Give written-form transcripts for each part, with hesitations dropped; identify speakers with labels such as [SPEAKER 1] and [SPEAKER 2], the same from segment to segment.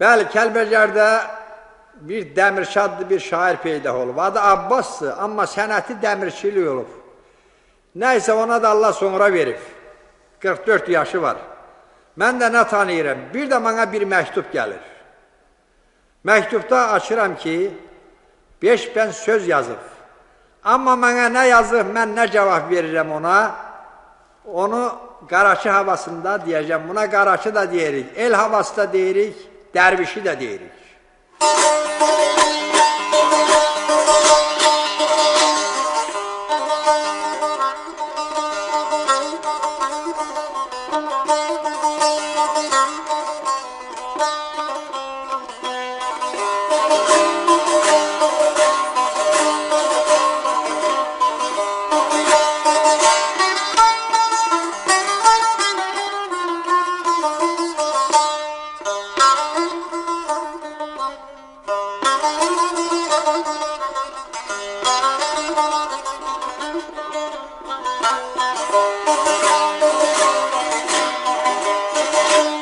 [SPEAKER 1] Bəli, Kəlbəcərdə bir dəmirçi adlı bir şair peyda olub. Adı Abbasdır, amma sənəti dəmirçilik olub. Nəysə ona da Allah sonra verib. 44 yaşı var. Mən də nə tanıyıram? Bir də mənə bir məktub gəlir. Məktubda açıram ki, 5 bən söz yazıb. Amma mənə nə yazıb, mən nə cavab verirəm ona, onu Qaraçı havasında deyəcəm. Buna Qaraçı da deyirik, el havası da deyirik, dərvişi də deyirik.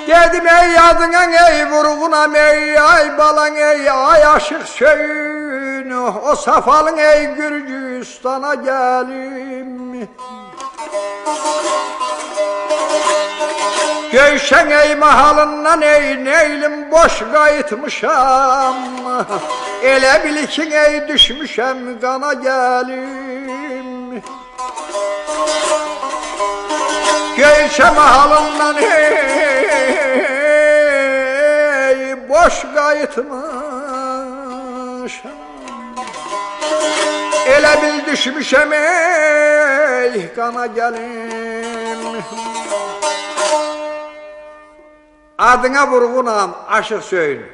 [SPEAKER 1] Dedim ey adına ey vurğunam ey ay balan ey ay aşık söyün o safalın ey Gürcistan'a gelim. Göyşen ey mahalından ey neylim boş kayıtmışam. Ele bilikin ey düşmüşem kana gelim. Göyşe mahalından ey boş kayıtmış. Ele bil düşmüşem ey kana gelin. Adına vurğunam aşık söyün.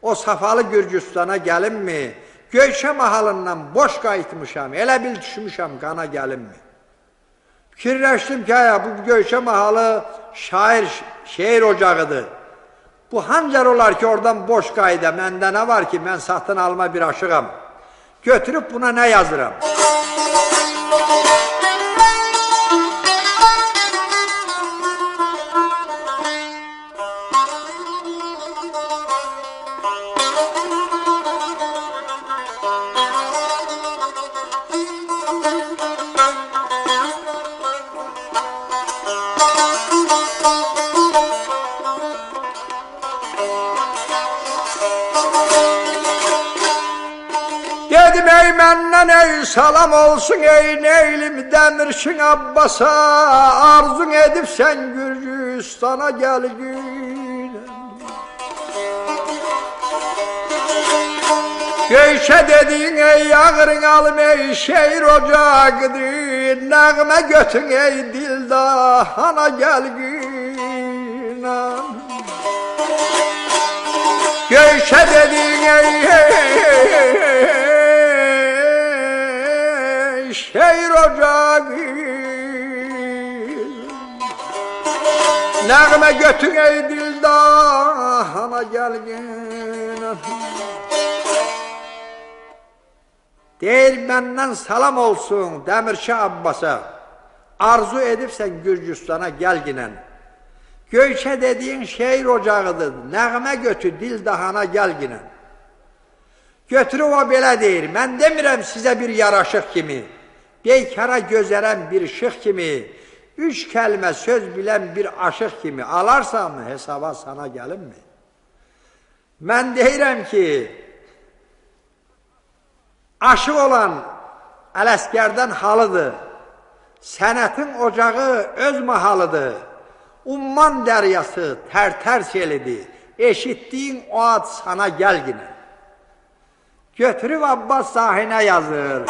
[SPEAKER 1] O safalı Gürcistan'a gelin mi? Göyşe mahalından boş kayıtmışam. Ele bil düşmüşem kana gelin mi? Fikirləşdim ki, ya, bu Göyşe mahalı şehir ocağıdır. Bu hancar olar ki, oradan boş qayda, məndə nə var ki, mən satın alma bir aşığam. Götürüb buna nə yazıram? Dedim ey məndən ey salam olsun ey neylim dəmirçin Abbasa. Arzun edib sən Gürcistan'a gel gülüm. Göyşe dediğin ey ağırın alım ey şehir ocağıdır. Nəğmə götün ey dildahana gel gülüm. Göyşe dediğin ey şehir ocağı. Nəğmə götün ey dildahana gelgin. Deyir məndən salam olsun Dəmirçi Abbasa. Arzu edibsən Gürcistan'a gelginen. Göyçe dediğin şehir ocağıdır. Nəğmə götü dildahana gelginen. Götürü o belə deyir. Mən demirəm sizə bir yaraşıq kimi. Beykara gözərən bir şıx kimi, 3 kəlmə söz bilən bir aşıq kimi alarsan mı hesaba sana gəlinmi? Mən deyirəm ki, aşıq olan Ələsgərdən halıdır, sənətin ocağı öz mahalıdır, umman dəryası tər-tər selidir, eşitdiyin o ad sana gəlginə. Götürüb Abbas sahinə yazır.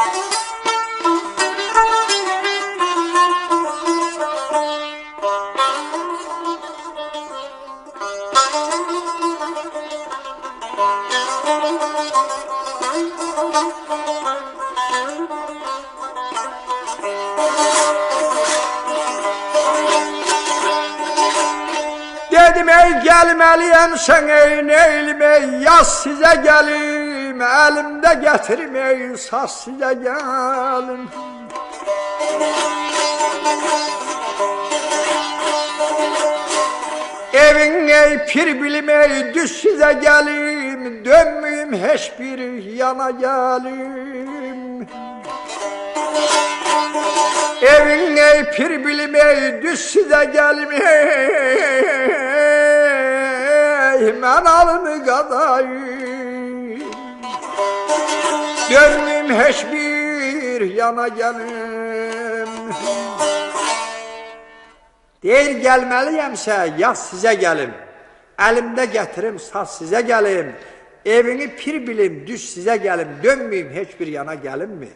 [SPEAKER 1] Dedim ey gelmeliyim sen ey neylim ey yaz size gelim elimde getirim ey saz size gelin. Evin ey pir bilim ey düz size gelim, dönmeyim hiçbir yana gelim. Evin ey pir bilim ey düz size gelim, ey men alını kadayım. Dönmeyim hiçbir yana gelim. Deyir gəlməliyəmsə, yaz sizə gəlim. Əlimdə gətirim, saz sizə gəlim. Evini pir bilim, düz sizə gəlim. Dönməyim heç bir yana gəlimmi?